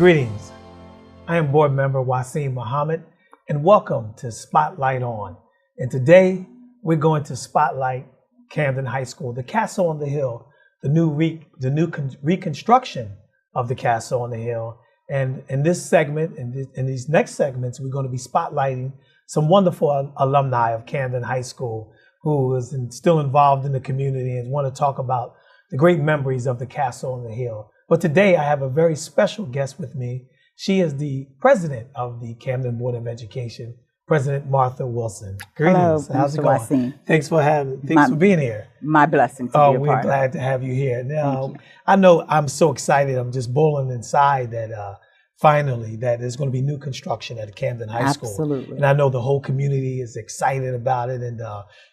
Greetings. I am board member Wasim Muhammad, and welcome to Spotlight On. And today we're going to spotlight Camden High School, the castle on the hill, the new reconstruction of the castle on the hill. And in this segment, in these next segments, we're going to be spotlighting some wonderful alumni of Camden High School who is still involved in the community and want to talk about the great memories of the castle on the hill. But today I have a very special guest with me. She is the president of the Camden Board of Education, President Martha Wilson. Greetings. Hello, how's it Mr. going? Wasim. Thanks for being here. My blessing to be a part. We're glad to have you here. Now, Thank you. I know I'm so excited. I'm just boiling inside that finally that there's going to be new construction at Camden High School. Absolutely. And I know the whole community is excited about it. And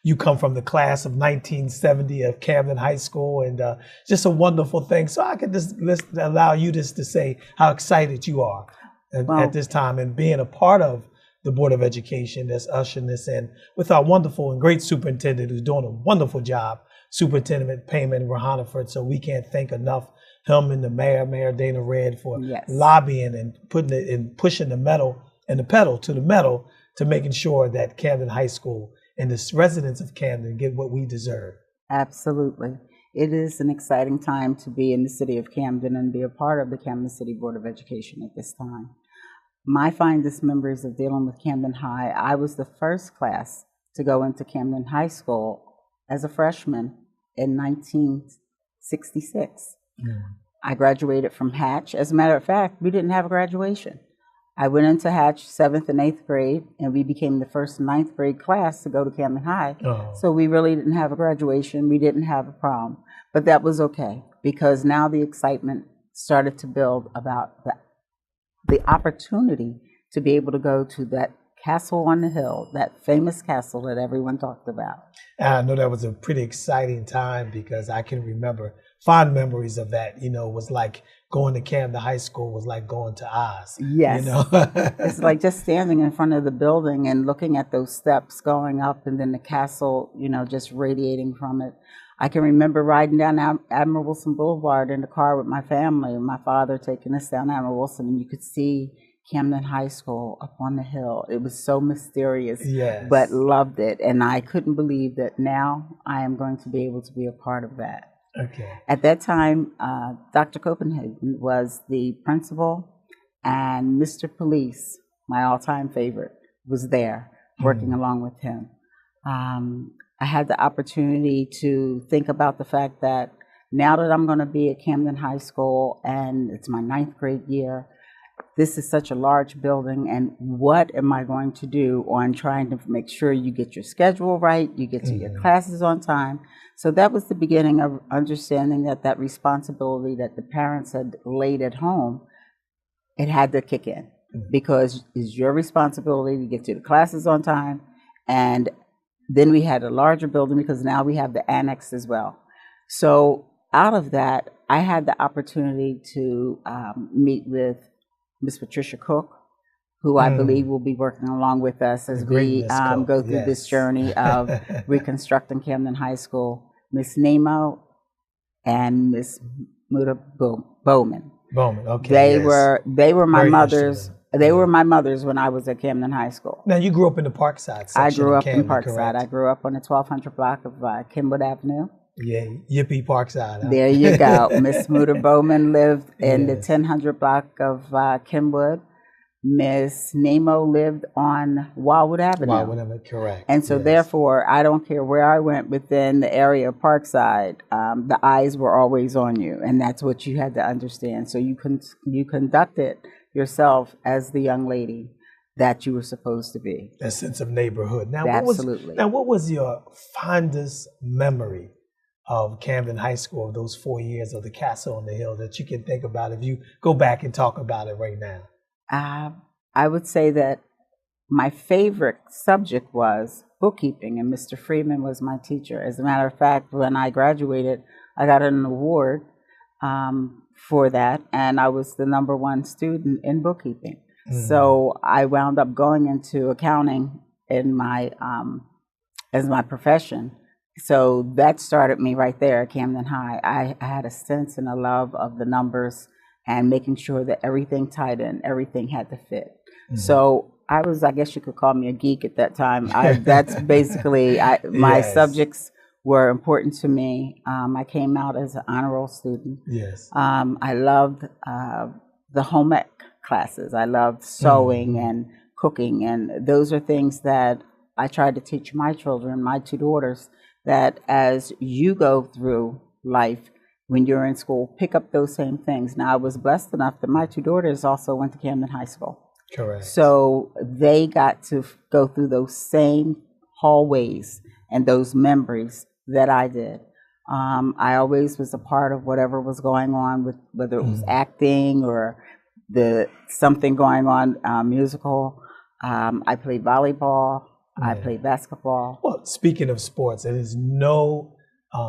you come from the class of 1970 of Camden High School, and just a wonderful thing. So I could just allow you just to say how excited you are at this time and being a part of the Board of Education that's ushering this in with our wonderful and great superintendent who's doing a wonderful job, Superintendent Payman Rahanaford. So we can't thank enough him and the Mayor Dana Red for lobbying and pushing the pedal to the metal to making sure that Camden High School and the residents of Camden get what we deserve. Absolutely. It is an exciting time to be in the city of Camden and be a part of the Camden City Board of Education at this time. My finest memories of dealing with Camden High, I was the first class to go into Camden High School as a freshman in 1966. I graduated from Hatch. As a matter of fact, we didn't have a graduation. I went into Hatch 7th and 8th grade, and we became the first 9th grade class to go to Camden High. So we really didn't have a graduation. We didn't have a prom. But that was okay, because now the excitement started to build about the opportunity to be able to go to that castle on the hill, that famous castle that everyone talked about. And I know that was a pretty exciting time because I can remember fond memories of that. You know, it was like going to Camden High School was like going to Oz. Yes. You know? It's like just standing in front of the building and looking at those steps going up and then the castle, you know, just radiating from it. I can remember riding down Admiral Wilson Boulevard in the car with my family and my father taking us down Admiral Wilson, and you could see Camden High School up on the hill. It was so mysterious, but loved it. And I couldn't believe that now I am going to be able to be a part of that. Okay. At that time, Dr. Copenhagen was the principal, and Mr. Police, my all-time favorite, was there working along with him. I had the opportunity to think about the fact that now that I'm going to be at Camden High School and it's my 9th grade year, this is such a large building, and what am I going to do on trying to make sure you get your schedule right, you get to your classes on time. So that was the beginning of understanding that responsibility that the parents had laid at home, it had to kick in, because it's your responsibility to get to the classes on time. And then we had a larger building because now we have the annex as well. So out of that, I had the opportunity to meet with Ms. Patricia Cook, who I believe will be working along with us as we go through this journey of reconstructing Camden High School. Ms. Nemo and Ms. Muda Bowman. Okay. They were my mothers. They were my mothers when I was at Camden High School. Now, you grew up in the Parkside section. I grew up Camden, in Parkside. Correct? I grew up on the 1200 block of Kenwood Avenue. Yeah, yippee Parkside. Huh? There you go. Miss Muda Bowman lived in the 1000 block of Kenwood. Miss Nemo lived on Wildwood Avenue. Wildwood Avenue, correct. And so therefore, I don't care where I went within the area of Parkside, the eyes were always on you. And that's what you had to understand. So you conducted yourself as the young lady that you were supposed to be. That sense of neighborhood. Now, Absolutely. What was your fondest memory of Camden High School, of those 4 years of the castle on the hill that you can think about if you go back and talk about it right now? I would say that my favorite subject was bookkeeping, and Mr. Freeman was my teacher. As a matter of fact, when I graduated, I got an award for that, and I was the #1 student in bookkeeping. So I wound up going into accounting in my as my profession. So that started me right there at Camden High. I had a sense and a love of the numbers and making sure that everything tied in, everything had to fit. So I guess you could call me a geek at that time. That's basically, my subjects were important to me. I came out as an honor roll student. Yes. I loved the home ec classes. I loved sewing and cooking, and those are things that I tried to teach my children, my two daughters, that as you go through life, when you're in school, pick up those same things. Now, I was blessed enough that my two daughters also went to Camden High School. Correct. So they got to go through those same hallways and those memories that I did. I always was a part of whatever was going on, with whether it was acting or something going on musical. I played volleyball. I played basketball. Well, speaking of sports, it is no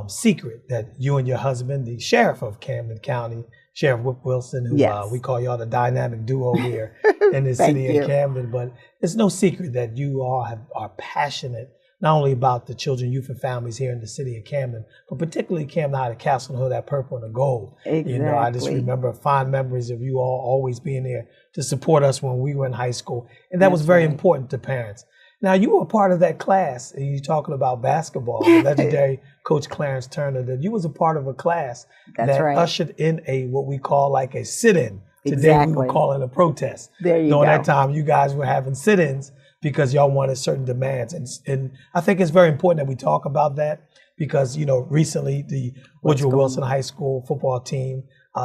secret that you and your husband, the sheriff of Camden County, Sheriff Whip Wilson, who we call y'all the dynamic duo here in the city of Camden, but it's no secret that you all are passionate not only about the children, youth, and families here in the city of Camden, but particularly Camden High, the Castle and Hood, that purple and the gold. Exactly. You know, I just remember fond memories of you all always being there to support us when we were in high school, and that was very important to parents. Now, you were a part of that class, and you're talking about basketball, the legendary Coach Clarence Turner, that you was a part of a class that ushered in what we call like a sit-in. Today we would call it a protest. There you go. During that time, you guys were having sit-ins because y'all wanted certain demands. And I think it's very important that we talk about that because, you know, recently the Woodrow Wilson High School football team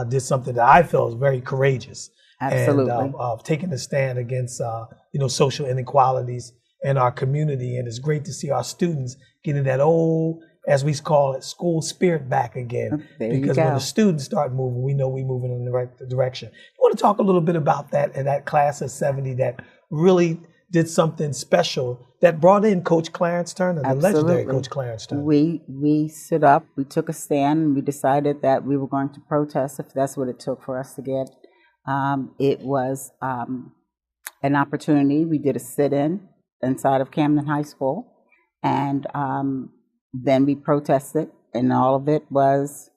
did something that I feel is very courageous. Absolutely. And of taking a stand against, you know, social inequalities in our community. And it's great to see our students getting that old, as we call it, school spirit back again. Because when the students start moving, we know we're moving in the right direction. You want to talk a little bit about that and that class of 70 that really did something special that brought in Coach Clarence Turner, the legendary Coach Clarence Turner. We stood up, we took a stand, and we decided that we were going to protest if that's what it took for us to get. It was an opportunity. We did a sit-in inside of Camden High School, and then we protested, and all of it was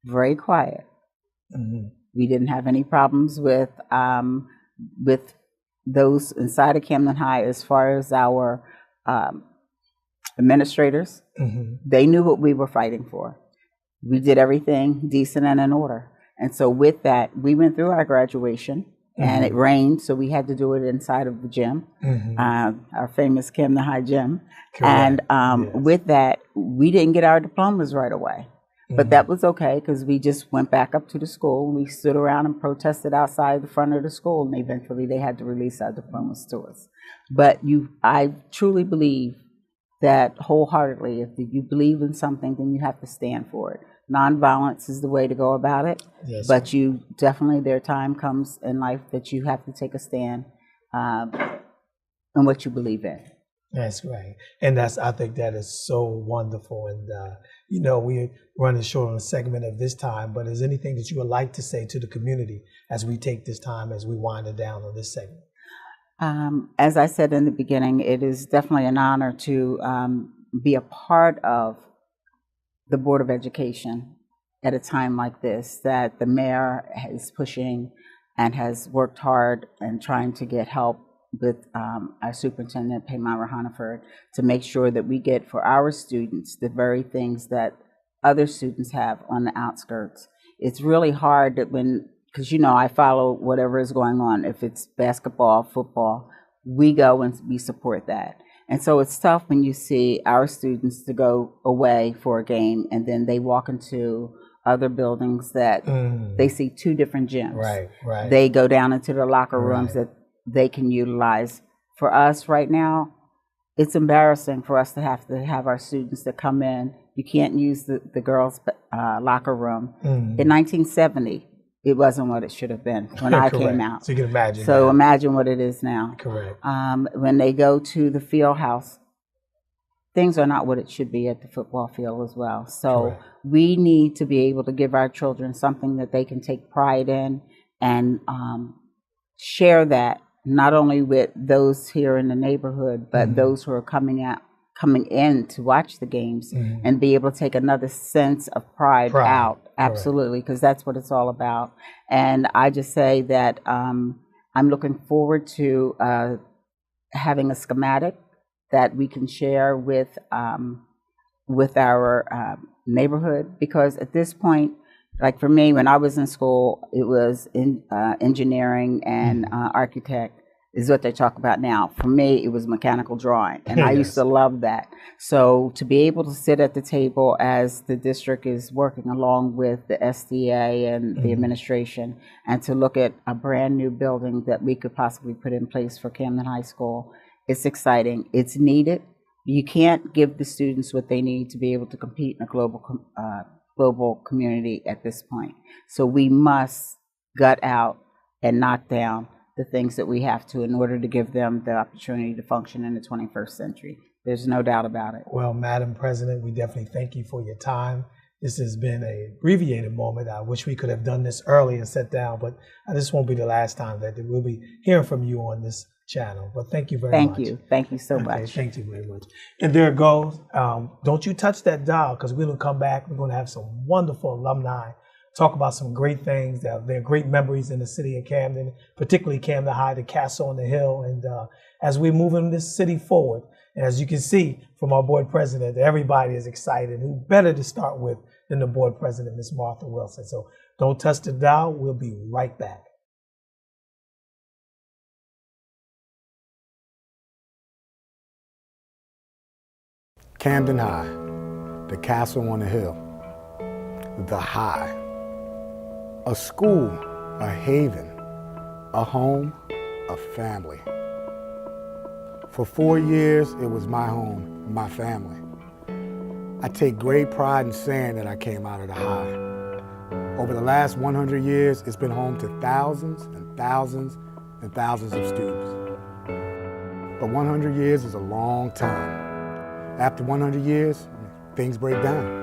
very quiet. We didn't have any problems with those inside of Camden High as far as our administrators. They knew what we were fighting for. We did everything decent and in order. And so with that, we went through our graduation, and it rained, so we had to do it inside of the gym, our famous Camden High gym. Correct. And with that, we didn't get our diplomas right away. But that was okay, because we just went back up to the school, and we stood around and protested outside the front of the school, and eventually they had to release our diplomas to us. But I truly believe that wholeheartedly, if you believe in something, then you have to stand for it. Nonviolence is the way to go about it, but you definitely, there time comes in life that you have to take a stand in what you believe in. That's right. And I think that is so wonderful. And, you know, we're running short on a segment of this time, but is anything that you would like to say to the community as we take this time, as we wind it down on this segment? As I said in the beginning, it is definitely an honor to be a part of the Board of Education at a time like this, that the mayor is pushing and has worked hard and trying to get help with our superintendent, Paymara Hanaford, to make sure that we get for our students the very things that other students have on the outskirts. It's really hard that because you know I follow whatever is going on. If it's basketball, football, we go and we support that. And so it's tough when you see our students to go away for a game and then they walk into other buildings that they see two different gyms. Right. They go down into the locker rooms that they can utilize. For us right now, it's embarrassing for us to have our students that come in. You can't use the girls' locker room. In 1970, it wasn't what it should have been when I came out. So you can imagine. So imagine what it is now. Correct. When they go to the field house, things are not what it should be at the football field as well. So we need to be able to give our children something that they can take pride in and share that not only with those here in the neighborhood, but those who are coming out coming in to watch the games and be able to take another sense of pride out. Absolutely, because that's what it's all about. And I just say that I'm looking forward to having a schematic that we can share with our neighborhood, because at this point, like for me, when I was in school, it was in engineering and architect is what they talk about now. For me, it was mechanical drawing, and I used to love that. So to be able to sit at the table as the district is working along with the SDA and the administration, and to look at a brand new building that we could possibly put in place for Camden High School, it's exciting. It's needed. You can't give the students what they need to be able to compete in a global community at this point. So we must gut out and knock down the things that we have to in order to give them the opportunity to function in the 21st century. There's no doubt about it. Well, Madam President, we definitely thank you for your time. This has been an abbreviated moment. I wish we could have done this early and sat down, but this won't be the last time that we'll be hearing from you on this channel. But thank you very much. Thank you. Thank you so much. Thank you very much. And there it goes. Don't you touch that dial, because we're going to come back. We're going to have some wonderful alumni talk about some great things. They're great memories in the city of Camden, particularly Camden High, the castle on the hill. And as we move in this city forward, and as you can see from our board president, everybody is excited. Who better to start with than the board president, Ms. Martha Wilson. So don't touch the dial. We'll be right back. Camden High, the castle on the hill, the high, a school, a haven, a home, a family. For 4 years, it was my home, my family. I take great pride in saying that I came out of the high. Over the last 100 years, it's been home to thousands and thousands and thousands of students. But 100 years is a long time. After 100 years, things break down.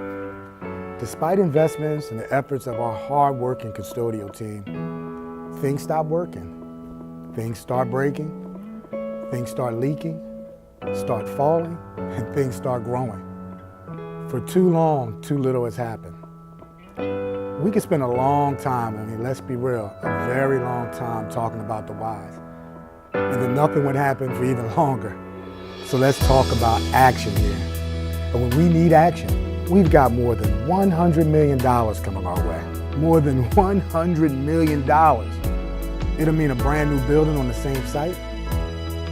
Despite investments and the efforts of our hard-working custodial team, things stop working. Things start breaking, things start leaking, start falling, and things start growing. For too long, too little has happened. We could spend a long time, let's be real, a very long time talking about the whys. And then nothing would happen for even longer. So let's talk about action here. And when we need action, we've got more than $100 million coming our way. More than $100 million. It'll mean a brand new building on the same site,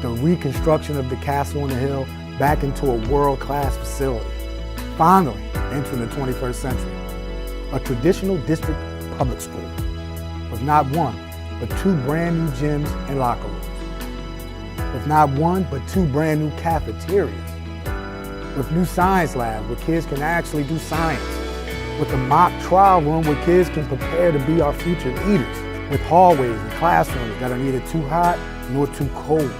the reconstruction of the castle on the hill back into a world-class facility, finally entering the 21st century. A traditional district public school with not one, but two brand new gyms and locker rooms. With not one, but two brand new cafeterias. With new science labs where kids can actually do science. With a mock trial room where kids can prepare to be our future leaders. With hallways and classrooms that are neither too hot nor too cold.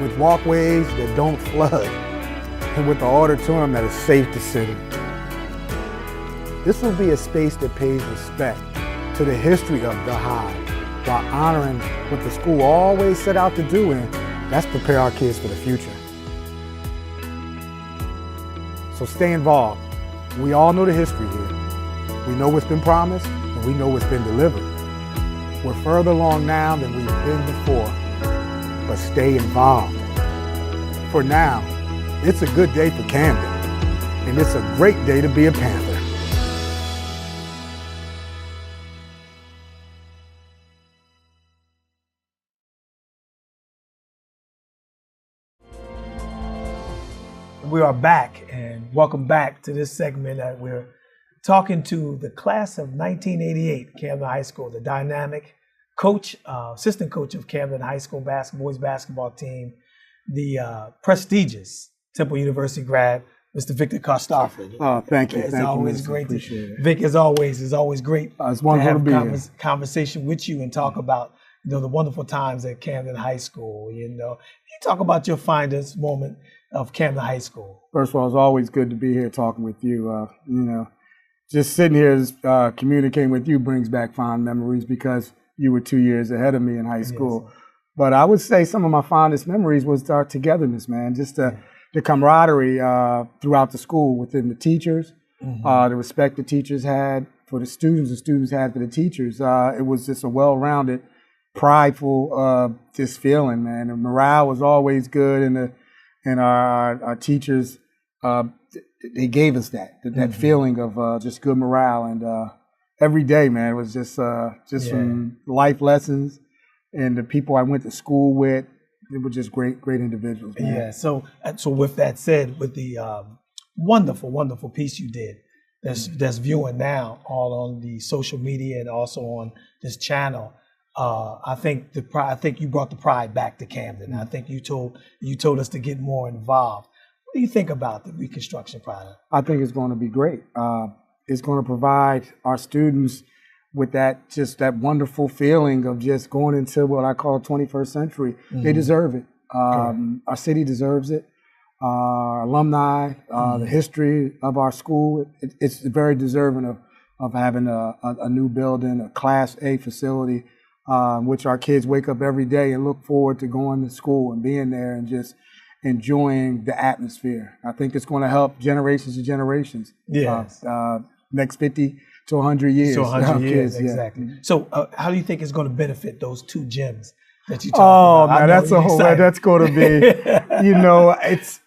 With walkways that don't flood. And with an auditorium that is safe to sit in. This will be a space that pays respect to the history of the High, while honoring what the school always set out to do, and that's prepare our kids for the future. So stay involved. We all know the history here. We know what's been promised, and we know what's been delivered. We're further along now than we've been before, but stay involved. For now, it's a good day for Camden, and it's a great day to be a Panther. We are back, and welcome back to this segment that we're talking to the class of 1988, Camden High School, the dynamic coach, assistant coach of Camden High School boys basketball team, the prestigious Temple University grad, Mr. Victor Kostoffer. Oh, thank you. It's thank always you, great. Appreciate it. Vic, as always, it's always great It's to wonderful have to be here. conversation with you and talk about the wonderful times at Camden High School. You talk about your finest moment of Camden High School. First of all, it's always good to be here talking with you. Just sitting here communicating with you brings back fond memories because you were 2 years ahead of me in high school. Yes. But I would say some of my fondest memories was our togetherness, man. Just to the camaraderie throughout the school within the teachers, the respect the teachers had for the students had for the teachers. It was just a well-rounded, prideful just feeling, man. The morale was always good, and our teachers, they gave us that feeling of just good morale. And every day, man, it was just some life lessons, and the people I went to school with, they were just great individuals, man. Yeah. So with that said, with the wonderful piece you did, that's viewing now all on the social media and also on this channel. I think you brought the pride back to Camden. I think you told us to get more involved. What do you think about the Reconstruction project? I think it's going to be great. It's going to provide our students with that wonderful feeling of just going into what I call 21st century. They deserve it. Our city deserves it. Our alumni, the history of our school, it's very deserving of having a new building, a Class A facility, which our kids wake up every day and look forward to going to school and being there and just enjoying the atmosphere. I think it's going to help generations and generations. Yes. Next 50 to 100 years. So 100 years, kids, exactly. Yeah. So how do you think it's going to benefit those 2 gyms that you talked about? Man, that's going to be,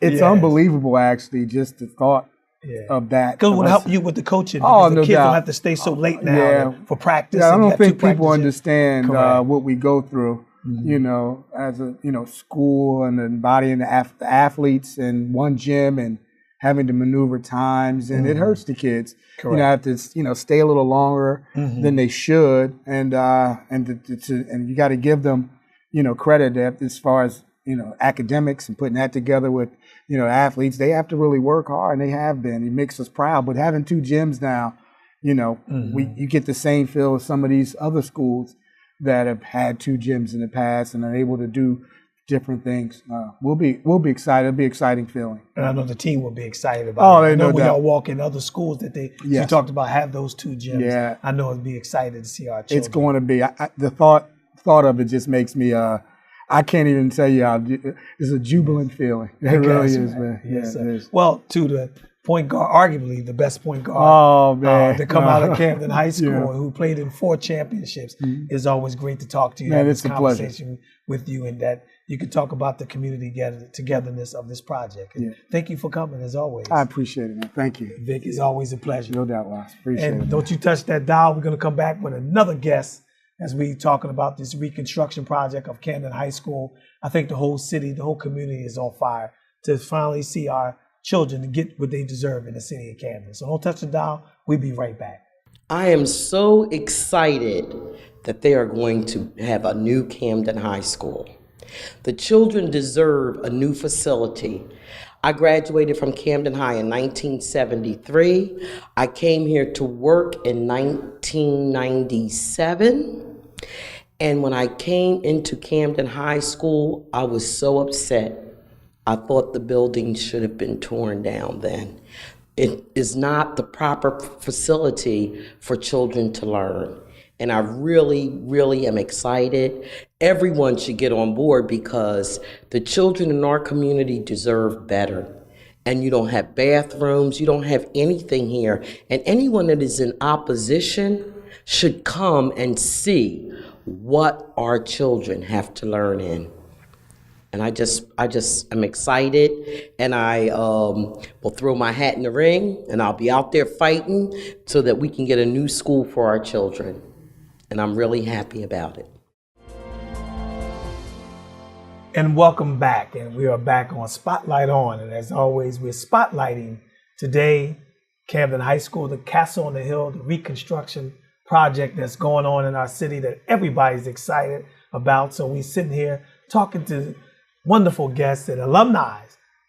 it's unbelievable actually, just the thought of that. Because it would help you with the coaching. Oh, the no kids doubt. don't have to stay so late now for practice. Yeah, I and you don't have think 2 people practice understand what we go through, as a, school and embodying the athletes in one gym and having to maneuver times, and it hurts the kids. Correct. Have to, stay a little longer than they should, and you got to give them, credit as far as academics and putting that together with athletes. They have to really work hard, and they have been. It makes us proud. But having 2 gyms now, you get the same feel as some of these other schools that have had 2 gyms in the past and are able to do different things. We'll be excited. It'll be an exciting feeling. And I know the team will be excited about it. I know no when doubt. y'all walk in other schools that you talked about have those 2 gyms. Yeah. I know it'll be excited to see our children. It's going to be. The thought of it just makes me. I can't even tell you how. It's a jubilant feeling. It really is, man. Yes, yeah, it is. Well, to the point guard, arguably the best point guard to come out of Camden High School, who played in 4 championships. It's always great to talk to you. Man, have it's this a pleasure. conversation with you, and that you can talk about the community togetherness of this project. And thank you for coming, as always. I appreciate it, man. Thank you. Vic, it's always a pleasure. No doubt, Ross. Appreciate it. And don't you touch that dial. We're going to come back with another guest as we talking about this reconstruction project of Camden High School. I think the whole city, the whole community is on fire to finally see our children get what they deserve in the city of Camden. So don't touch the dial. We'll be right back. I am so excited that they are going to have a new Camden High School. The children deserve a new facility. I graduated from Camden High in 1973. I came here to work in 1997. And when I came into Camden High School, I was so upset. I thought the building should have been torn down then. It is not the proper facility for children to learn. And I really, really am excited. Everyone should get on board because the children in our community deserve better. And you don't have bathrooms, you don't have anything here. And anyone that is in opposition should come and see what our children have to learn in. And I just am excited, and I will throw my hat in the ring, and I'll be out there fighting so that we can get a new school for our children. And I'm really happy about it. And welcome back. And we are back on Spotlight On. And as always, we're spotlighting today Camden High School, the Castle on the Hill, the reconstruction project that's going on in our city that everybody's excited about. So we're sitting here talking to wonderful guests and alumni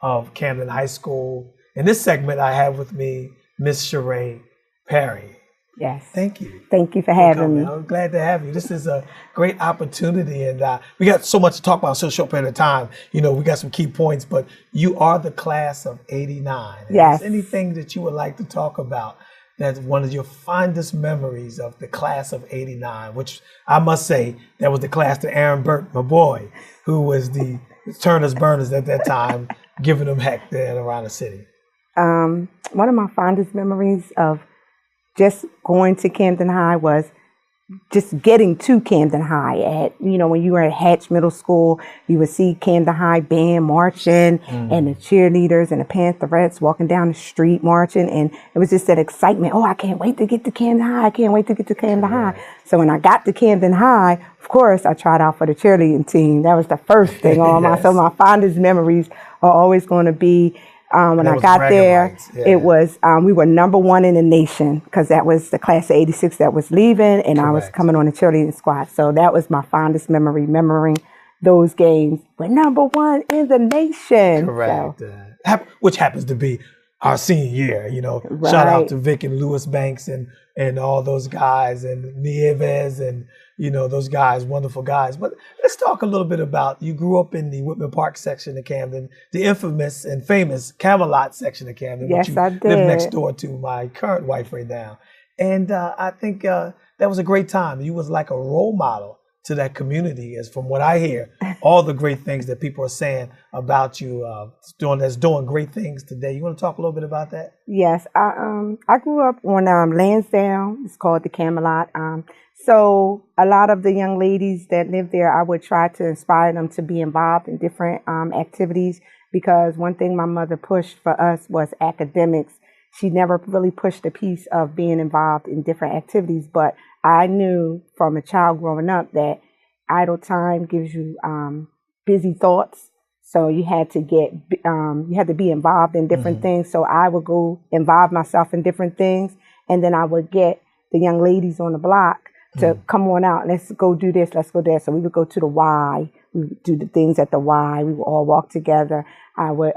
of Camden High School. In this segment, I have with me Miss Sheree Perry. Yes. Thank you. Thank you for having me. I'm glad to have you. This is a great opportunity, and we got so much to talk about in so short period of time. We got some key points, but you are the class of '89. Yes. Is there anything that you would like to talk about that's one of your fondest memories of the class of '89, which I must say, that was the class that Aaron Burt, my boy, who was the Turners Burners at that time, giving them heck there around the city? One of my fondest memories of just going to Camden High was just getting to Camden High. When you were at Hatch Middle School, you would see Camden High band marching and the cheerleaders and the Pantherettes walking down the street marching. And it was just that excitement. Oh, I can't wait to get to Camden High. I can't wait to get to Camden High. So when I got to Camden High, of course, I tried out for the cheerleading team. That was the first thing on so my fondest memories are always going to be when I got there, it was, we were #1 in the nation because that was the class of '86 that was leaving, and I was coming on the cheerleading squad. So that was my fondest memory, remembering those games. We're #1 in the nation. Correct. So. Which happens to be our senior year, Shout out to Vic and Lewis Banks and all those guys and Nieves and, those guys, wonderful guys. But let's talk a little bit about, you grew up in the Whitman Park section of Camden, the infamous and famous Camelot section of Camden. Yes, I did. Lived next door to my current wife right now. And I think that was a great time. You was like a role model to that community, as from what I hear, all the great things that people are saying about you, that's doing great things today. You want to talk a little bit about that? Yes, I grew up on Lansdowne. It's called the Camelot. So a lot of the young ladies that live there, I would try to inspire them to be involved in different activities, because one thing my mother pushed for us was academics. She never really pushed the piece of being involved in different activities, but I knew from a child growing up that idle time gives you busy thoughts. So you had to be involved in different things. So I would go involve myself in different things, and then I would get the young ladies on the block to come on out. Let's go do this. Let's go there. So we would go to the Y. We would do the things at the Y. We would all walk together. I would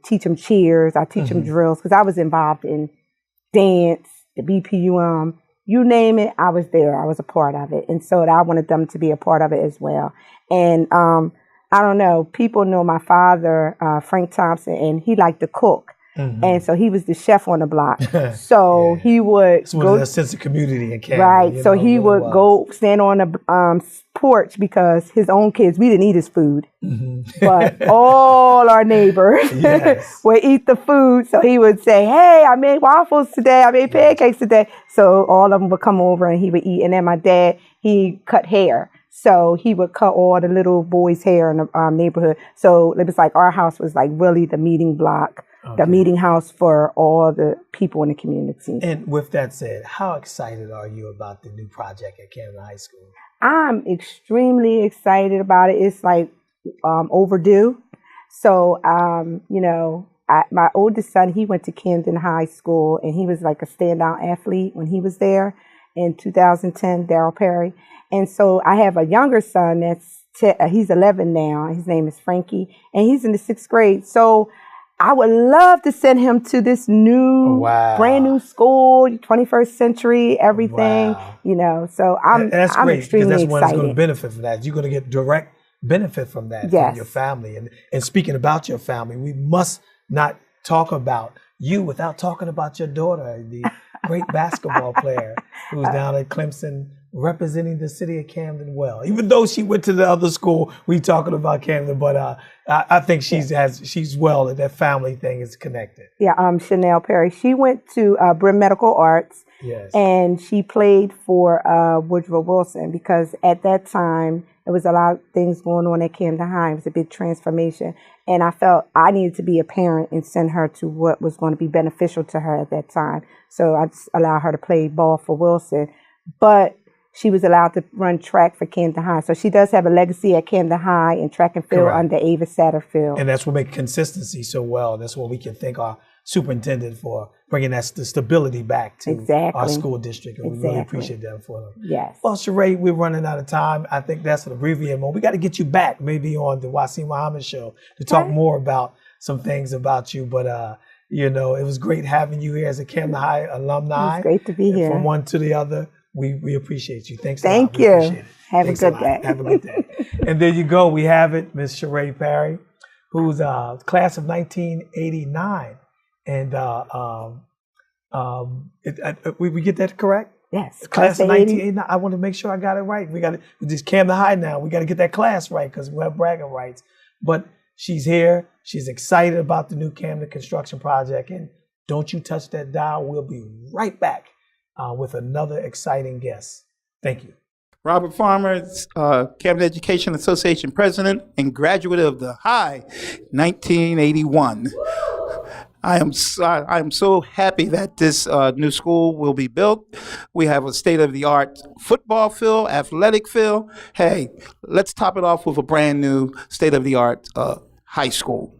teach them cheers. I teach them drills, because I was involved in dance, the BPUM. You name it, I was there. I was a part of it. And so I wanted them to be a part of it as well. And I don't know, people know my father, Frank Thompson, and he liked to cook. And so he was the chef on the block. So he would go to a sense of community in Camden. Right. So he would go stand on the porch, because his own kids, we didn't eat his food, but all our neighbors would eat the food. So he would say, "Hey, I made waffles today. I made pancakes today." So all of them would come over and he would eat. And then my dad, he cut hair. So he would cut all the little boys' hair in the neighborhood. So it was like our house was like really the meeting block. The meeting house for all the people in the community. And with that said, how excited are you about the new project at Camden High School? I'm extremely excited about it. It's like overdue. So, my oldest son, he went to Camden High School, and he was like a standout athlete when he was there in 2010, Darryl Perry. And so I have a younger son he's 11 now. His name is Frankie, and he's in the 6th grade. So I would love to send him to this new, brand new school, 21st century, everything, so I'm that's great, extremely because that's excited. one that's going to benefit from that. You're going to get direct benefit from that, from your family. And speaking about your family, we must not talk about you without talking about your daughter, the great basketball player who's down at Clemson, representing the city of Camden well. Even though she went to the other school, we talking about Camden, but I think she's well, and that family thing is connected. Yeah, Chanel Perry. She went to Brim Medical Arts, and she played for Woodrow Wilson, because at that time there was a lot of things going on at Camden High. It was a big transformation, and I felt I needed to be a parent and send her to what was going to be beneficial to her at that time. So I just allowed her to play ball for Wilson, but she was allowed to run track for Camden High. So she does have a legacy at Camden High in track and field under Ava Satterfield. And that's what makes consistency so well. That's what we can thank our superintendent for, bringing that stability back to our school district. And we really appreciate that for them. Yes. Well, Sheree, we're running out of time. I think that's an abbreviated moment. We got to get you back maybe on the Wasim Muhammad show to talk more about some things about you. But, it was great having you here as a Camden High alumni. It's great to be here. From one to the other. We appreciate you. Thanks. Thank a lot. you. Appreciate it. Have a good day. Have a good day. And there you go. We have it, Miss Sheree Perry, who's class of 1989. And we get that correct? Yes. Class of 1989. I want to make sure I got it right. We got to just Camden High now. We got to get that class right, because we have bragging rights. But She's here. She's excited about the new Camden construction project. And don't you touch that dial. We'll be right back with another exciting guest. Thank you. Robert Farmer, Camden Education Association president and graduate of the High, 1981. I am so happy that this new school will be built. We have a state-of-the-art football field, athletic field. Hey, let's top it off with a brand new state-of-the-art high school.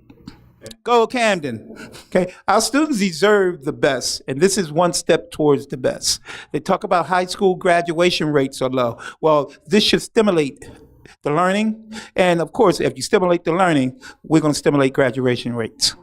Go Camden. Okay, our students deserve the best, and this is one step towards the best. They talk about high school graduation rates are low. Well, this should stimulate the learning, and of course, if you stimulate the learning, we're going to stimulate graduation rates.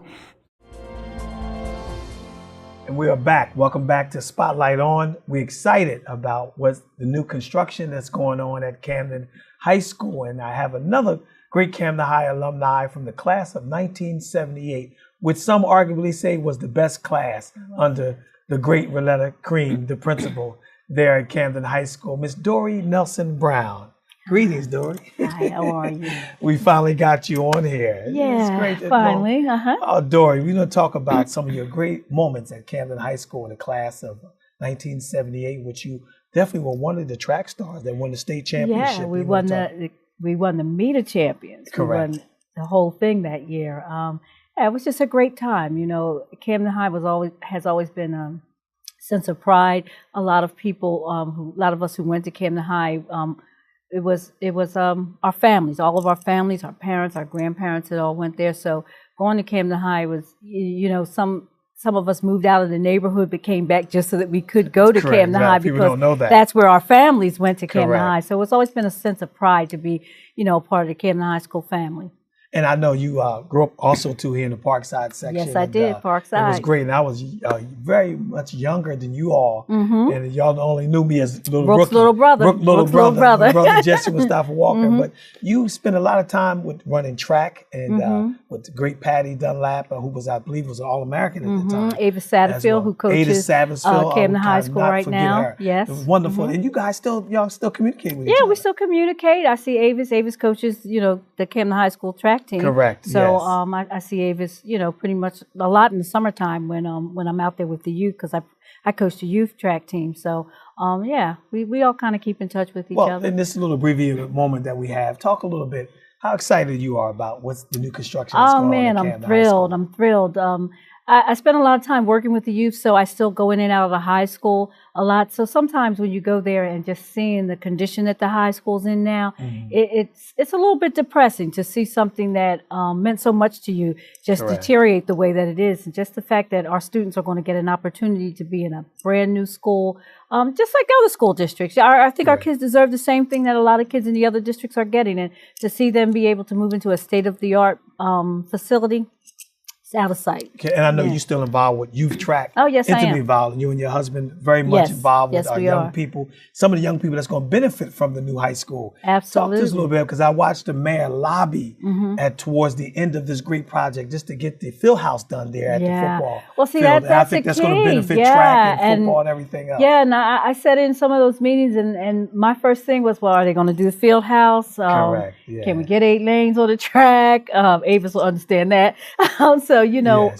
And we are back. Welcome back to Spotlight On. We're excited about what's the new construction that's going on at Camden High School, and I have another great Camden High alumni from the class of 1978, which some arguably say was the best class under the great Roletta Cream, the principal there at Camden High School, Miss Dory Nelson Brown. Greetings, Dory. Hi, how are you? We finally got you on here. Yeah, it's great. finally. Oh, Dory, we're going to talk about some of your great moments at Camden High School in the class of 1978, which you definitely were one of the track stars that won the state championship. Yeah, we won the meter champions. Correct. We won the whole thing that year. Yeah, it was just a great time. You know, Camden High has always been a sense of pride. A lot of people, a lot of us who went to Camden High, it was our families, all of our families, our parents, our grandparents, it all went there. So going to Camden High was, you know, some of us moved out of the neighborhood but came back just so that we could go to Correct. Camden High People because don't know that. that's where our families went to Camden Correct. High. So it's always been a sense of pride to be, you know, part of the Camden High School family. And I know you grew up also too here in the Parkside section. Yes, I did, Parkside. It was great, and I was very much younger than you all, and y'all only knew me as little Brooke's rookie. little brother. Brooke, Brooke's little brother. My brother Jesse Mustafa Walker. But you spent a lot of time with running track and with the great Patty Dunlap, who was, I believe, was an All-American at the time. Ava Satterfield, who coaches Camden High School right now. Her. Yes. It was wonderful. And you guys still communicate with each Yeah, other. we still communicate. I see Avis coaches, you know, the Camden High School track team. Correct. So yes. I see Avis, you know, pretty much a lot in the summertime when I'm out there with the youth because I coach the youth track team. So yeah, we all kind of keep in touch with each other. Well, in this little abbreviated moment that we have, talk a little bit how excited you are about what's the new construction that's going on at Camden High School. I'm thrilled. I spend a lot of time working with the youth, so I still go in and out of the high school a lot. So sometimes when you go there and just seeing the condition that the high school's in now, it's a little bit depressing to see something that meant so much to you just Correct. deteriorate the way that it is. And just the fact that our students are going to get an opportunity to be in a brand new school, just like other school districts. I think our kids deserve the same thing that a lot of kids in the other districts are getting. And to see them be able to move into a state-of-the-art facility, it's out of sight. Okay, and I know you're still involved with youth track. Oh, yes, I am. Intimately involved. And you and your husband very much involved with our young people. Some of the young people that's going to benefit from the new high school. Absolutely. Talk to us a little bit, because I watched the mayor lobby towards the end of this great project just to get the field house done there at the football Well, see, field. that's and I think that's going to benefit track and football and everything else. Yeah, and I sat in some of those meetings, and my first thing was, well, are they going to do the field house? Correct. Yeah. Can we get 8 lanes on the track? Avis will understand that. So, you know,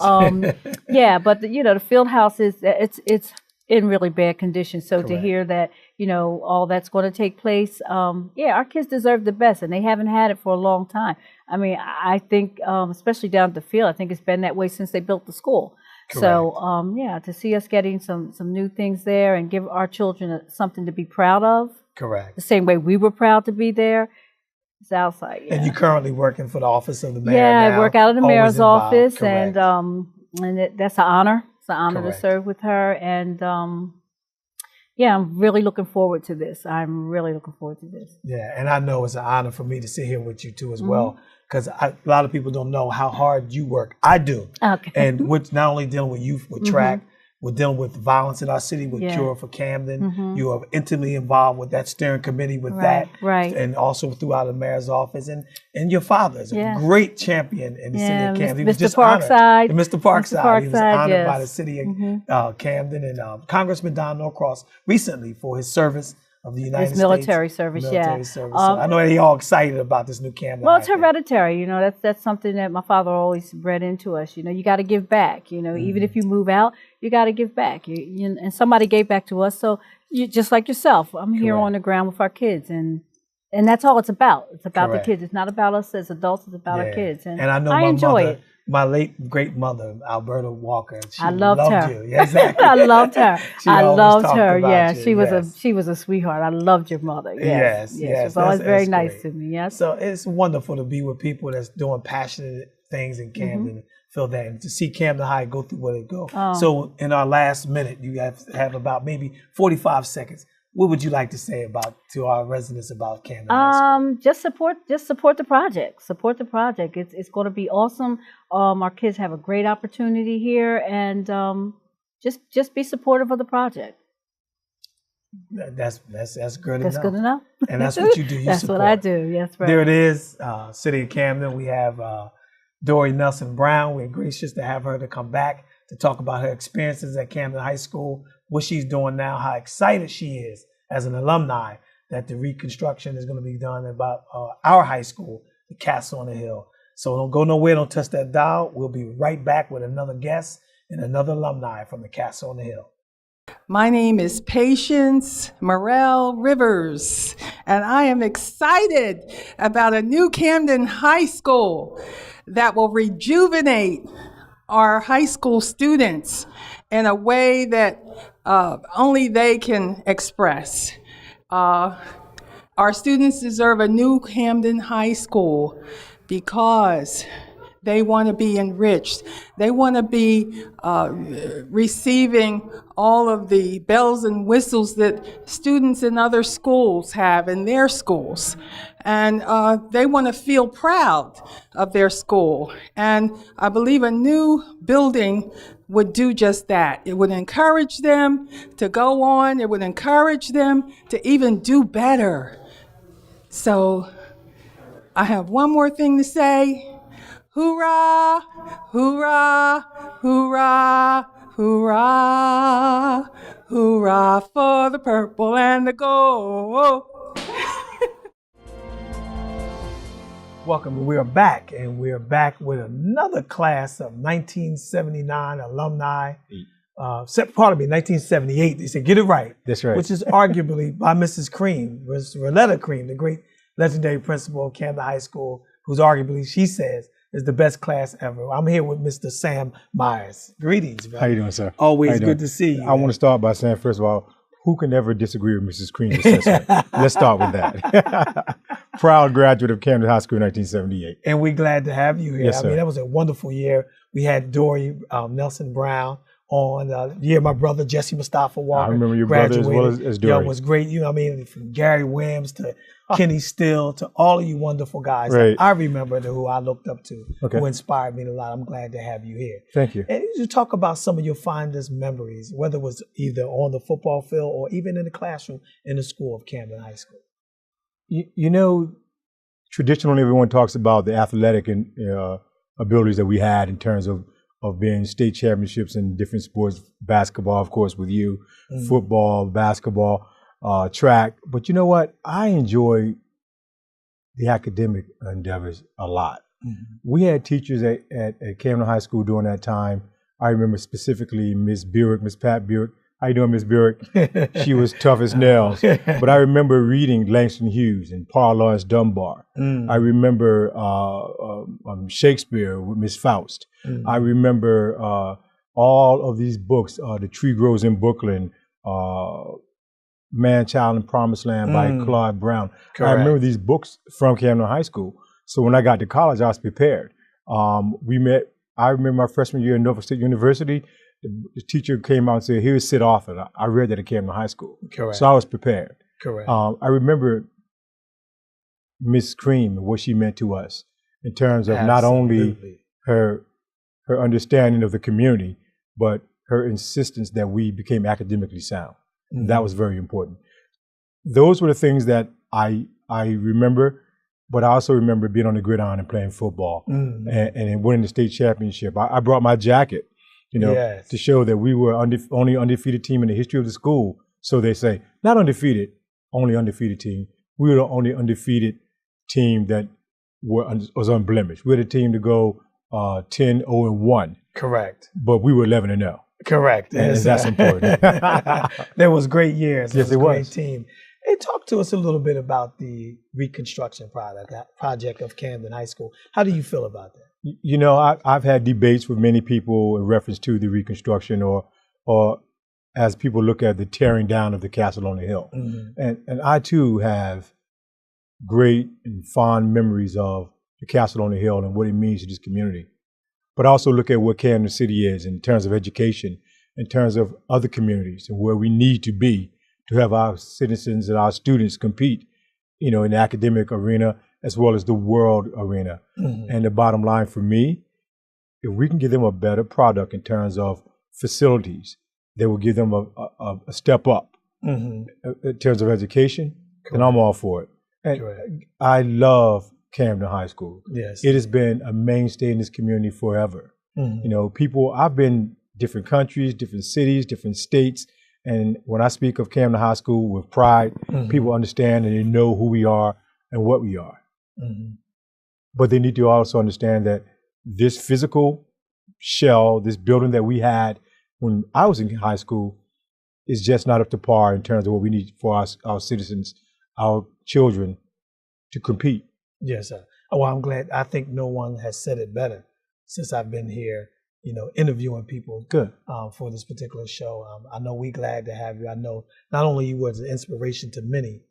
yeah, but the field house it's in really bad condition. So to hear that, you know, all that's going to take place, yeah, our kids deserve the best, and they haven't had it for a long time. I mean, I think, especially down at the field, I think it's been that way since they built the school. Correct. So, yeah, to see us getting some new things there and give our children something to be proud of. Correct. The same way we were proud to be there. It's outside. Yeah. And you're currently working for the office of the mayor. Yeah, now, I work out of the mayor's office, Correct. and that's an honor. It's an honor Correct. to serve with her, and yeah, I'm really looking forward to this. I'm really looking forward to this. Yeah, and I know it's an honor for me to sit here with you too as well, because a lot of people don't know how hard you work. I do. Okay. And with not only dealing with youth with track, we're dealing with violence in our city with Cure for Camden. You are intimately involved with that steering committee with that. Right. And also throughout the mayor's office. And your father is a great champion in the city of Camden. He was just Parkside. honored. Mr. Parkside. He was honored by the yes. city of Camden. And Congressman Don Norcross recently for his service of the United States. Military service, Military yeah. service. So I know they're all excited about this new Camden Well, High it's thing. hereditary. That's something that my father always bred into us. You got to give back. Even if you move out, you got to give back. And somebody gave back to us. So just like yourself, I'm here on the ground with our kids, and that's all it's about. It's about the kids. It's not about us as adults. It's about our kids. And I know I enjoy it. My late great mother, Alberta Walker. I loved her. You. Yeah, exactly. I loved her. I loved her. Yeah, you. she was a sweetheart. I loved your mother. Yes. She was always very nice to me. Yes. So it's wonderful to be with people that's doing passionate things in Camden. Feel that, and to see Camden High go through what it go. So in our last minute, you have about maybe 45 seconds. What would you like to say to our residents about Camden High School? Just support the project. Support the project. It's going to be awesome. Our kids have a great opportunity here, and just be supportive of the project. That's good enough. That's good enough. And that's what you do. That's support. what I do. Yes, right. There it is. City of Camden. We have Dory Nelson Brown. We're gracious to have her to come back to talk about her experiences at Camden High School, what she's doing now, how excited she is as an alumni that the reconstruction is going to be done about our high school, the Castle on the Hill. So don't go nowhere, don't touch that dial. We'll be right back with another guest and another alumni from the Castle on the Hill. My name is Patience Morel Rivers, and I am excited about a new Camden High School that will rejuvenate our high school students in a way that only they can express. Our students deserve a new Camden High School because they want to be enriched. They want to be receiving all of the bells and whistles that students in other schools have in their schools. And they want to feel proud of their school. And I believe a new building would do just that. It would encourage them to go on. It would encourage them to even do better. So I have one more thing to say. Hoorah, hoorah, hoorah, hoorah, hoorah for the purple and the gold. Welcome. We are back, and we are back with another class of 1979 alumni. 1978. They said, get it right. That's right. Which is arguably by Mrs. Cream, Roletta Cream, the great legendary principal of Camden High School, who's arguably, she says, is the best class ever. I'm here with Mr. Sam Myers. Greetings, man. How you doing, sir? Always good to see you. I want to start by saying, first of all, who can ever disagree with Mrs. Cream's assessment? Let's start with that. Proud graduate of Camden High School in 1978. And we're glad to have you here. Yes, sir. I mean, that was a wonderful year. We had Dory Nelson Brown on the year my brother Jesse Mustafa Walker. I remember your brother as well as Dory. Yeah, it was great. You know what I mean? From Gary Williams to Kenny Still to all of you wonderful guys. Right. I remember who I looked up to, Okay. who inspired me a lot. I'm glad to have you here. Thank you. And you talk about some of your fondest memories, whether it was either on the football field or even in the classroom in the school of Camden High School. You know, traditionally everyone talks about the athletic and abilities that we had in terms of being state championships in different sports, basketball, of course, with you, football, basketball, track. But you know what? I enjoy the academic endeavors a lot. We had teachers at Camden High School during that time. I remember specifically Miss Burek, Miss Pat Burek. How you doing, Miss Burek? She was tough as nails. But I remember reading Langston Hughes and Paul Laurence Dunbar. I remember Shakespeare with Miss Faust. I remember all of these books, The Tree Grows in Brooklyn, Man, Child, and Promised Land by Claude Brown. Correct. I remember these books from Camden High School. So when I got to college, I was prepared. I remember my freshman year at Norfolk State University. The teacher came out and said, here's Sid Arthur. I read that at Camden High School. Correct. So I was prepared. Correct. I remember Miss Cream and what she meant to us in terms of not only her understanding of the community, but her insistence that we became academically sound. That was very important. Those were the things that I remember, but I also remember being on the gridiron and playing football and winning the state championship. I brought my jacket, to show that we were only undefeated team in the history of the school. So they say, not undefeated, only undefeated team. We were the only undefeated team that was unblemished. We were the team to go 10-0-1. Correct. But we were 11-0. Correct. And that's important. There was great years. Yes, it was. Great team. Hey, talk to us a little bit about the Reconstruction project of Camden High School. How do you feel about that? You know, I've had debates with many people in reference to the Reconstruction, or as people look at the tearing down of the castle on the hill. Mm-hmm. And I too have great and fond memories of the castle on the hill and what it means to this community. But also look at what Camden City is in terms of education, in terms of other communities and where we need to be to have our citizens and our students compete, you know, in the academic arena as well as the world arena. Mm-hmm. And the bottom line for me, if we can give them a better product in terms of facilities, that will give them a step up in terms of education, then I'm all for it. And I love Camden High School. Yes. It has been a mainstay in this community forever. Mm-hmm. You know, I've been different countries, different cities, different states, and when I speak of Camden High School with pride, people understand and they know who we are and what we are. Mm-hmm. But they need to also understand that this physical shell, this building that we had when I was in high school, is just not up to par in terms of what we need for our citizens, our children, to compete. Yes, sir. Oh, well, I'm glad. I think no one has said it better since I've been here, you know, interviewing people. Good. For this particular show. I know we're glad to have you. I know not only you were an inspiration to many,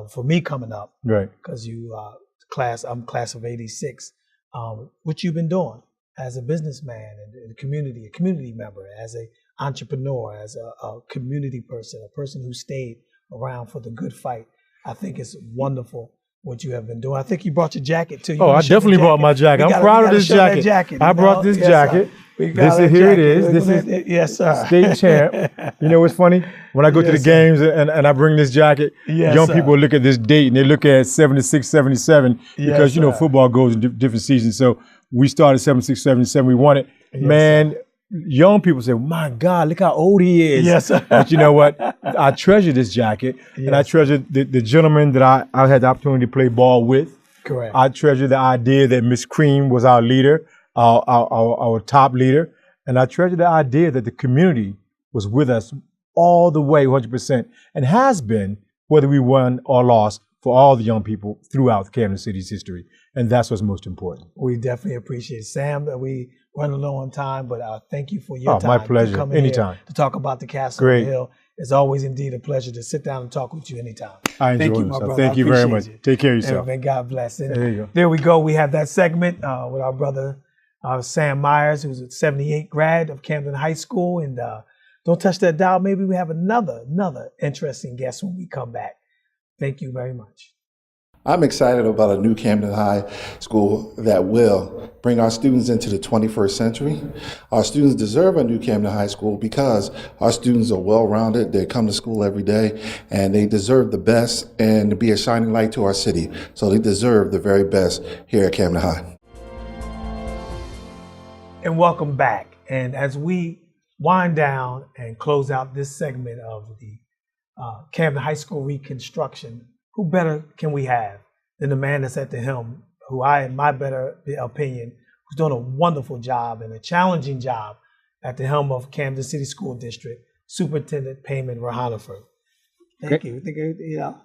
for me coming up, right? Because I'm class of '86. What you've been doing as a businessman and a community member, as an entrepreneur, as a community person, a person who stayed around for the good fight. I think it's wonderful what you have been doing. I think you brought your jacket too. I definitely brought my jacket. I'm proud of this jacket. I brought this jacket. Here it is. This is yes, sir. State champ. You know what's funny? When I go to the games and I bring this jacket, young people look at this date and they look at 76, 77 because, you know, football goes in different seasons. So we started 76, 77. We won it. Man, young people say, my God, look how old he is. Yes, sir. But you know what? I treasure this jacket, and I treasure the gentleman that I had the opportunity to play ball with. Correct. I treasure the idea that Miss Cream was our leader, our top leader, and I treasure the idea that the community was with us all the way, 100%, and has been, whether we won or lost, for all the young people throughout Camden City's history. And that's what's most important. We definitely appreciate it. Sam, that we running low on time, but thank you for your time. My pleasure. Anytime. To talk about the Castle on the Hill. It's always indeed a pleasure to sit down and talk with you anytime. I enjoy myself. Thank you very much. Take care of yourself. And God bless. And there you go. There we go. We have that segment with our brother, Sam Myers, who's a 78 grad of Camden High School. And don't touch that dial. Maybe we have another interesting guest when we come back. Thank you very much. I'm excited about a new Camden High School that will bring our students into the 21st century. Our students deserve a new Camden High School because our students are well-rounded. They come to school every day, and they deserve the best and to be a shining light to our city. So they deserve the very best here at Camden High. And welcome back. And as we wind down and close out this segment of the Camden High School Reconstruction, who better can we have than the man that's at the helm, who in my better opinion, who's doing a wonderful job and a challenging job at the helm of Camden City School District, Superintendent Payman Rahanafer. Thank you.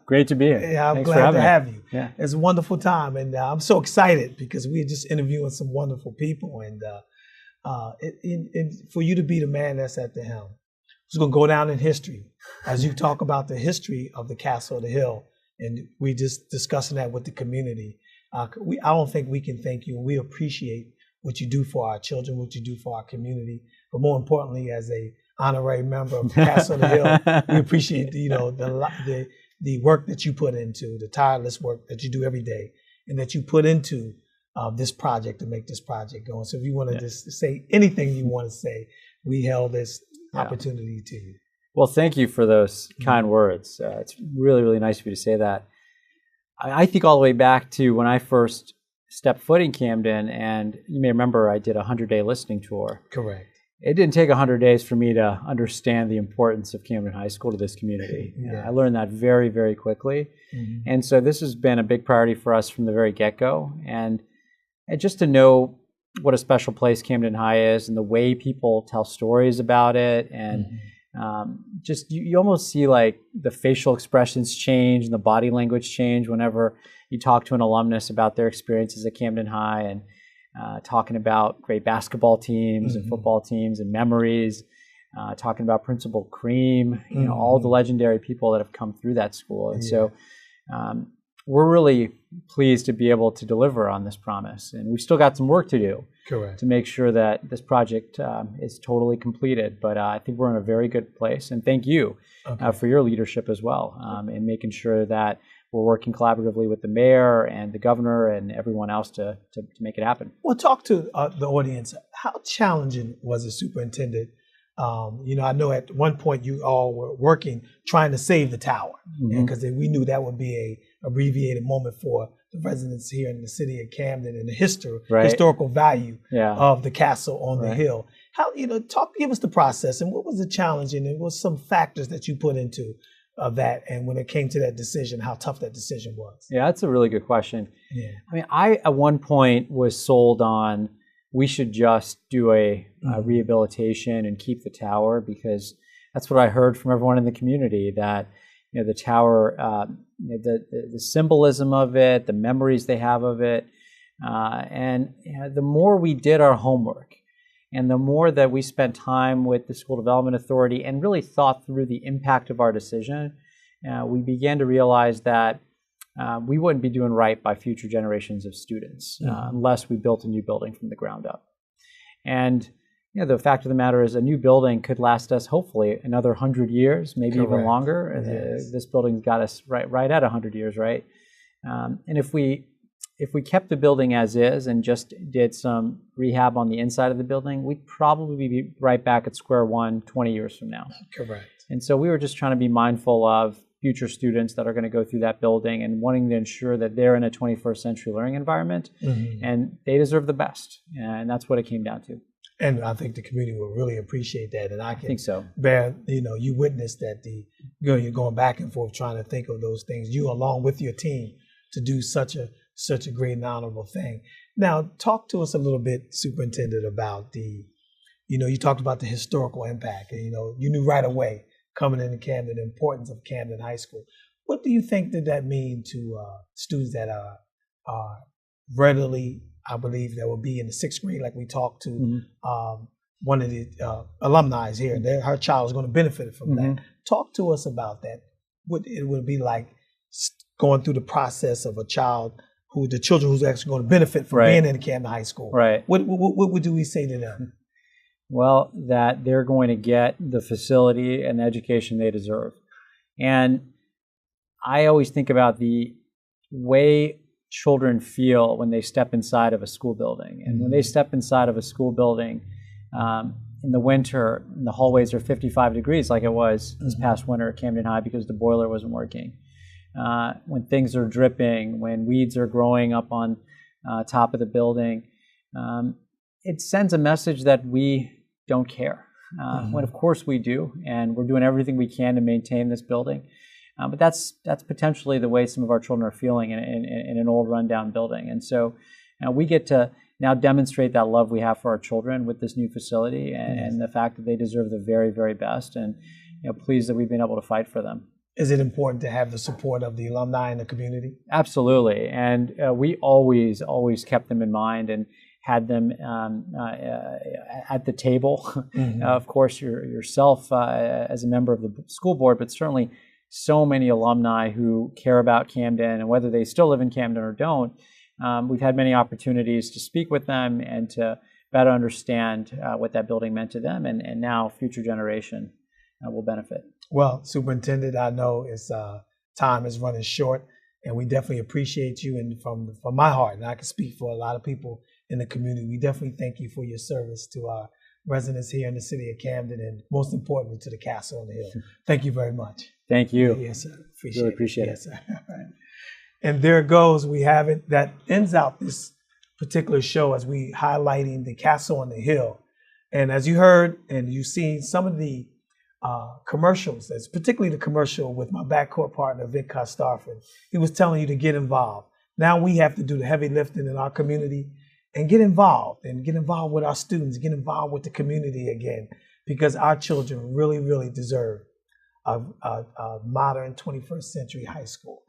Great to be here. Yeah, I'm Thanks glad to me. have you. Yeah. It's a wonderful time, and I'm so excited because we're just interviewing some wonderful people, and for you to be the man that's at the helm, it's going to go down in history as you talk about the history of the Castle of the Hill. And we just discussing that with the community. I don't think we can thank you. We appreciate what you do for our children, what you do for our community. But more importantly, as a honorary member of Castle of the Hill, we appreciate the work that you put into, the tireless work that you do every day, and that you put into this project to make this project go. So if you want to just say anything you want to say, we held this opportunity to you. Well, thank you for those kind words. It's really, really nice of you to say that. I think all the way back to when I first stepped foot in Camden, and you may remember I did a 100-day listening tour. Correct. it didn't take 100 days for me to understand the importance of Camden High School to this community. I learned that very, very quickly. And so this has been a big priority for us from the very get-go. And just to know what a special place Camden High is and the way people tell stories about it, and just you almost see like the facial expressions change and the body language change whenever you talk to an alumnus about their experiences at Camden High, and talking about great basketball teams and football teams and memories, talking about Principal Cream, you know, all the legendary people that have come through that school. And so we're really pleased to be able to deliver on this promise. And we've still got some work to do to make sure that this project is totally completed. But I think we're in a very good place. And thank you for your leadership as well, in making sure that we're working collaboratively with the mayor and the governor and everyone else to make it happen. Well, talk to the audience. How challenging was it, Superintendent? You know, I know at one point you all were working, trying to save the tower, because we knew that would be a abbreviated moment for the residents here in the city of Camden and the historical value of the castle on the hill. How, you know, give us the process, and what was the challenge, and what was some factors that you put into that, and when it came to that decision, how tough that decision was? Yeah, that's a really good question. I mean, I at one point was sold on we should just do a rehabilitation and keep the tower, because that's what I heard from everyone in the community, that, you know, the tower, the symbolism of it, the memories they have of it, and you know, the more we did our homework, and the more that we spent time with the School Development Authority and really thought through the impact of our decision, we began to realize that we wouldn't be doing right by future generations of students unless we built a new building from the ground up. And you know, the fact of the matter is, a new building could last us hopefully another 100 years, maybe even longer. This building's got us right at 100 years, right? And if we kept the building as is and just did some rehab on the inside of the building, we'd probably be right back at square one 20 years from now. And so we were just trying to be mindful of future students that are going to go through that building and wanting to ensure that they're in a 21st century learning environment, and they deserve the best. And that's what it came down to. And I think the community will really appreciate that. And I think so. Bear, you know, you witnessed that you're going back and forth trying to think of those things, you along with your team, to do such a great and honorable thing. Now, talk to us a little bit, Superintendent, about you know, you talked about the historical impact, and, you know, you knew right away coming into Camden the importance of Camden High School. What do you think that mean to students that are readily, I believe, that will be in the 6th grade, like we talked to one of the alumni here, her child is going to benefit from that. Talk to us about that. What it would be like going through the process of the children who's actually going to benefit from being in Camden High School. What do we say to them? Well, that they're going to get the facility and the education they deserve. And I always think about the way children feel when they step inside of a school building. And when they step inside of a school building in the winter, and the hallways are 55 degrees like it was this past winter at Camden High because the boiler wasn't working. When things are dripping, when weeds are growing up on top of the building, it sends a message that we don't care, when of course we do, and we're doing everything we can to maintain this building. But that's potentially the way some of our children are feeling in an old rundown building. And so we get to now demonstrate that love we have for our children with this new facility, and the fact that they deserve the very, very best, and pleased that we've been able to fight for them. Is it important to have the support of the alumni in the community? Absolutely. And we always kept them in mind and had them at the table. Of course, yourself as a member of the school board, but certainly so many alumni who care about Camden, and whether they still live in Camden or don't, we've had many opportunities to speak with them and to better understand what that building meant to them, and now future generation will benefit. Well, Superintendent, I know time is running short, and we definitely appreciate you. And from my heart, and I can speak for a lot of people in the community, we definitely thank you for your service to our residents here in the city of Camden, and most importantly to the Castle on the Hill. Thank you very much. Thank you. Yes, sir. Really appreciate it. Yes, sir. And there goes, we have it. That ends out this particular show as we highlighting the Castle on the Hill. And as you heard, and you've seen some of the commercials, as particularly the commercial with my backcourt partner, Vic Kostarfin, he was telling you to get involved. Now we have to do the heavy lifting in our community and get involved with our students, get involved with the community again, because our children really, really deserve a modern 21st century high school.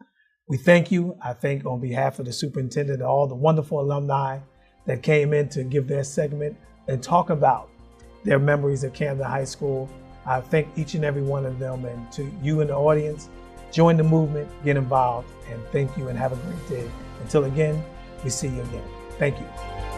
We thank you. I thank on behalf of the superintendent and all the wonderful alumni that came in to give their segment and talk about their memories of Camden High School. I thank each and every one of them, and to you in the audience, join the movement, get involved, and thank you and have a great day. Until again, we see you again. Thank you.